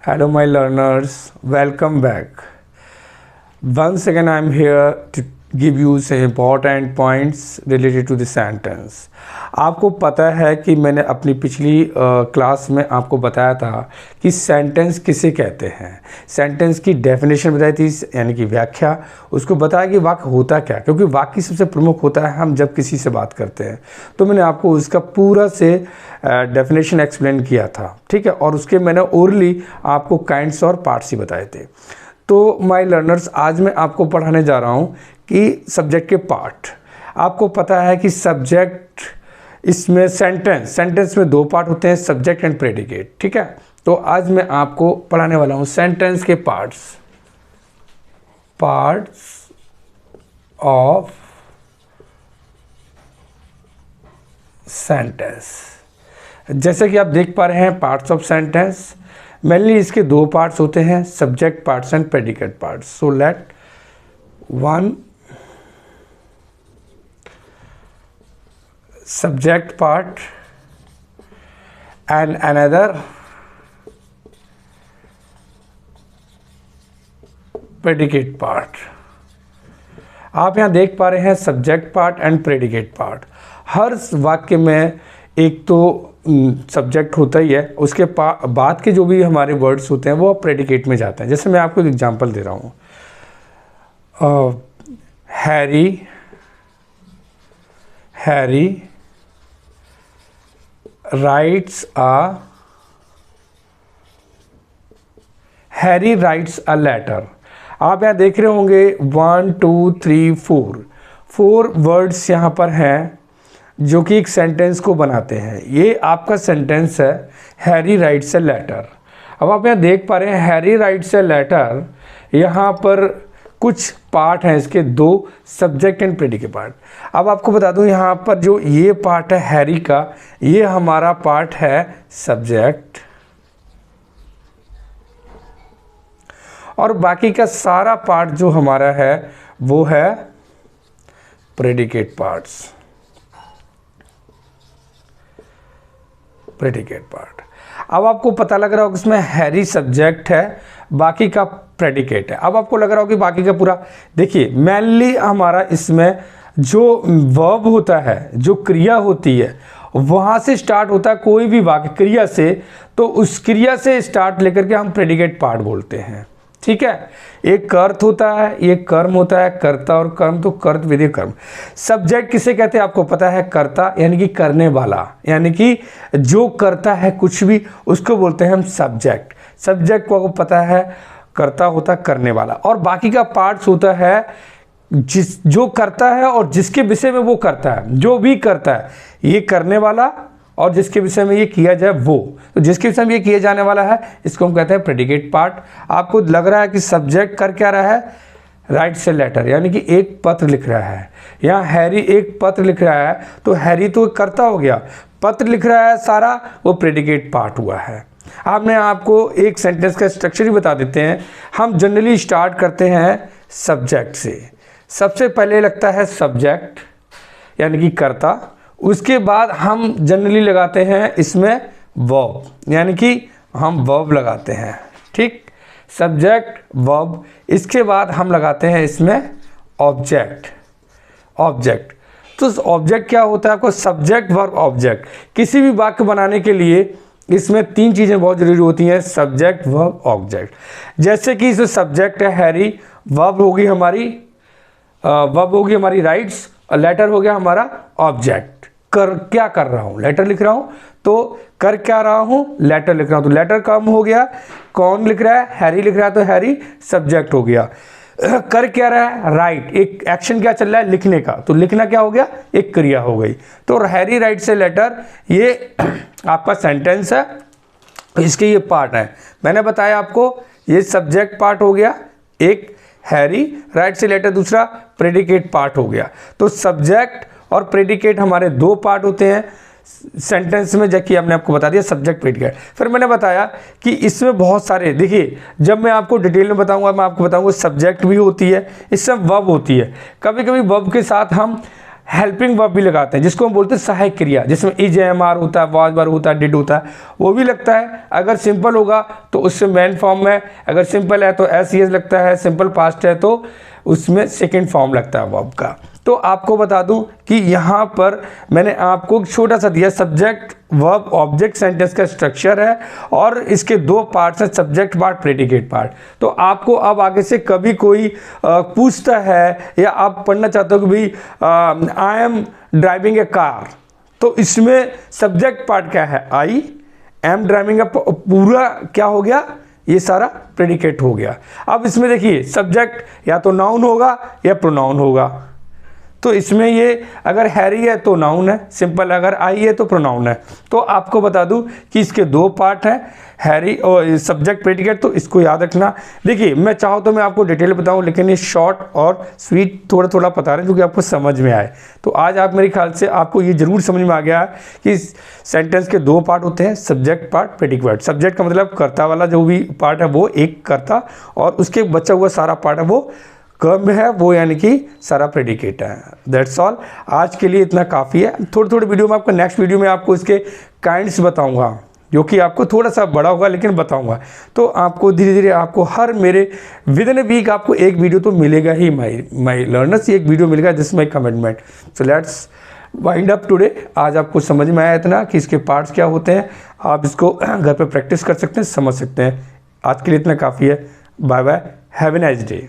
Hello, my learners. Welcome back. Once again, I'm here to give you some important points related to the sentence. आपको पता है कि मैंने अपनी पिछली क्लास में आपको बताया था कि सेंटेंस किसे कहते हैं। सेंटेंस की डेफिनेशन बताई थी, यानी कि व्याख्या। उसको बताया कि वाक्य होता क्या, क्योंकि वाक्य सबसे प्रमुख होता है हम जब किसी से बात करते हैं। तो मैंने आपको उसका पूरा से डेफिनेशन एक्सप्लेन किया था, ठीक है। और उसके मैंने ओरली आपको काइंड्स और पार्ट्स ही बताए थे। तो माय लर्नर्स, आज मैं आपको पढ़ाने जा रहा हूँ कि सब्जेक्ट के पार्ट। आपको पता है कि सब्जेक्ट, इसमें सेंटेंस में दो पार्ट होते हैं, सब्जेक्ट एंड प्रेडिकेट, ठीक है। तो आज मैं आपको पढ़ाने वाला हूँ सेंटेंस के पार्ट्स ऑफ सेंटेंस। जैसे कि आप देख पा रहे हैं, पार्ट्स ऑफ सेंटेंस मेनली इसके दो पार्ट्स होते हैं, subject parts and predicate parts. So let one subject part and another predicate part। आप यहाँ देख पा रहे हैं subject part and predicate part. हर वाक्य में एक तो सब्जेक्ट होता ही है, उसके बाद के जो भी हमारे वर्ड्स होते हैं वो प्रेडिकेट में जाते हैं। जैसे मैं आपको एक एग्जांपल दे रहा हूँ, हैरी writes a letter। आप यहाँ देख रहे होंगे 1 2 3 4 वर्ड्स यहाँ पर हैं जो कि एक सेंटेंस को बनाते हैं। ये आपका सेंटेंस है, हैरी राइट्स ए लेटर। अब आप यहाँ देख पा रहे हैं हैरी राइट्स ए लेटर, यहाँ पर कुछ पार्ट हैं इसके, दो, सब्जेक्ट एंड प्रेडिकेट पार्ट। अब आपको बता दूं, यहाँ पर जो ये पार्ट है हैरी का, ये हमारा पार्ट है सब्जेक्ट, और बाकी का सारा पार्ट जो हमारा है वो है प्रेडिकेट पार्ट। अब आपको पता लग रहा होगा इसमें हैरी सब्जेक्ट है, बाकी का प्रेडिकेट है। अब आपको लग रहा होगा कि बाकी का पूरा, देखिए मेनली हमारा इसमें जो वर्ब होता है, जो क्रिया होती है, वहाँ से स्टार्ट होता है कोई भी वाक्य क्रिया से, तो उस क्रिया से स्टार्ट लेकर के हम प्रेडिकेट पार्ट बोलते हैं, ठीक है। एक कर्त होता है, एक कर्म होता है, कर्ता और कर्म, तो कर्त विधि कर्म। सब्जेक्ट किसे कहते हैं आपको पता है, कर्ता, यानी कि करने वाला, यानी कि जो करता है कुछ भी उसको बोलते हैं हम सब्जेक्ट। सब्जेक्ट को आपको पता है कर्ता होता है करने वाला, और बाकी का पार्ट्स होता है जो करता है और जिसके विषय में वो करता है, जो भी करता है, ये करने वाला, और जिसके विषय में ये किया जाए वो, तो जिसके विषय में ये किया जाने वाला है इसको हम कहते हैं प्रेडिकेट पार्ट। आपको लग रहा है कि सब्जेक्ट कर क्या रहा है, राइट्स ए लेटर, यानी कि एक पत्र लिख रहा है। यहाँ हैरी एक पत्र लिख रहा है, तो हैरी तो कर्ता हो गया, पत्र लिख रहा है सारा, वो प्रेडिकेट पार्ट हुआ है। आपने आपको एक सेंटेंस का स्ट्रक्चर ही बता देते हैं। हम जनरली स्टार्ट करते हैं सब्जेक्ट से। सबसे पहले लगता है सब्जेक्ट, यानी कि कर्ता। उसके बाद हम जनरली लगाते हैं इसमें वर्ब, यानी कि हम वर्ब लगाते हैं, ठीक, सब्जेक्ट वर्ब। इसके बाद हम लगाते हैं इसमें ऑब्जेक्ट। तो ऑब्जेक्ट क्या होता है आपको, सब्जेक्ट वर्ब ऑब्जेक्ट। किसी भी वाक्य बनाने के लिए इसमें तीन चीज़ें बहुत ज़रूरी होती हैं, सब्जेक्ट वर्ब ऑब्जेक्ट। जैसे कि इसमें सब्जेक्ट है हैरी, वर्ब होगी हमारी राइट्स, और लेटर हो गया हमारा ऑब्जेक्ट। क्या कर रहा हूँ, लेटर लिख रहा हूँ, तो कर क्या रहा हूँ, लेटर लिख रहा हूँ, तो लेटर काम हो गया। कौन लिख रहा है, हैरी लिख रहा है, तो हैरी सब्जेक्ट हो गया। कर क्या रहा है, राइट, एक एक्शन क्या चल रहा है, लिखने का, तो लिखना क्या हो गया, एक क्रिया हो गई। तो हैरी राइट्स ए लेटर, ये आपका सेंटेंस है, इसके ये पार्ट है। मैंने बताया आपको, ये सब्जेक्ट पार्ट हो गया, एक हैरी राइट्स ए लेटर, दूसरा प्रेडिकेट पार्ट हो गया। तो सब्जेक्ट और प्रेडिकेट हमारे दो पार्ट होते हैं सेंटेंस में, जबकि हमने आपको बता दिया सब्जेक्ट प्रेडिकेट। फिर मैंने बताया कि इसमें बहुत सारे, देखिए जब मैं आपको डिटेल में बताऊंगा, मैं आपको बताऊंगा सब्जेक्ट भी होती है, इसमें वर्ब होती है। कभी कभी वर्ब के साथ हम हेल्पिंग वर्ब भी लगाते हैं, जिसको हम बोलते हैं सहायक क्रिया, जिसमें इज एम आर होता है, वाज वर होता है, डिड होता है, वो भी लगता है। अगर सिंपल होगा तो उससे मेन फॉर्म में, अगर सिंपल है तो एस ई एस लगता है, सिंपल पास्ट है तो उसमें सेकेंड फॉर्म लगता है वर्ब का। तो आपको बता दूं कि यहाँ पर मैंने आपको छोटा सा दिया, सब्जेक्ट वर्ब ऑब्जेक्ट सेंटेंस का स्ट्रक्चर है और इसके दो पार्ट्स हैं, सब्जेक्ट पार्ट, प्रेडिकेट पार्ट। तो आपको अब आगे से कभी कोई पूछता है या आप पढ़ना चाहते हो कि भाई I am driving A car, तो इसमें सब्जेक्ट पार्ट क्या है, आई एम ड्राइविंग, पूरा क्या हो गया, ये सारा प्रेडिकेट हो गया। अब इसमें देखिए सब्जेक्ट या तो नाउन होगा या प्रोनाउन होगा, तो इसमें ये अगर हैरी है तो नाउन है, सिंपल अगर आई है तो प्रोनाउन है। तो आपको बता दूं कि इसके दो पार्ट हैं, हैरी और सब्जेक्ट प्रेडिकेट, तो इसको याद रखना। देखिए मैं चाहूँ तो मैं आपको डिटेल बताऊं, लेकिन ये शॉर्ट और स्वीट थोड़ा थोड़ा बता रहे हैं क्योंकि आपको समझ में आए। तो आज आप मेरे ख्याल से आपको ये जरूर समझ में आ गया है कि सेंटेंस के दो पार्ट होते हैं, सब्जेक्ट पार्ट, प्रेडिकेट। सब्जेक्ट का मतलब कर्ता वाला जो भी पार्ट है वो एक कर्ता, और उसके बचा हुआ सारा पार्ट है वो कर्म है, वो यानी कि सारा प्रेडिकेट है। दैट्स ऑल, आज के लिए इतना काफ़ी है। थोड़ी थोड़ी वीडियो में आपको, नेक्स्ट वीडियो में आपको इसके काइंड्स बताऊंगा, जो कि आपको थोड़ा सा बड़ा होगा लेकिन बताऊंगा। तो आपको धीरे धीरे आपको हर मेरे विद इन ए वीक आपको एक वीडियो तो मिलेगा ही, माई लर्नर्स, एक वीडियो मिलेगा, this my commitment. So let's wind up today. आज आपको समझ में आया इतना कि इसके पार्ट्स क्या होते हैं, आप इसको घर पर प्रैक्टिस कर सकते हैं, समझ सकते हैं। आज के लिए इतना काफ़ी है। Bye bye, have a nice day.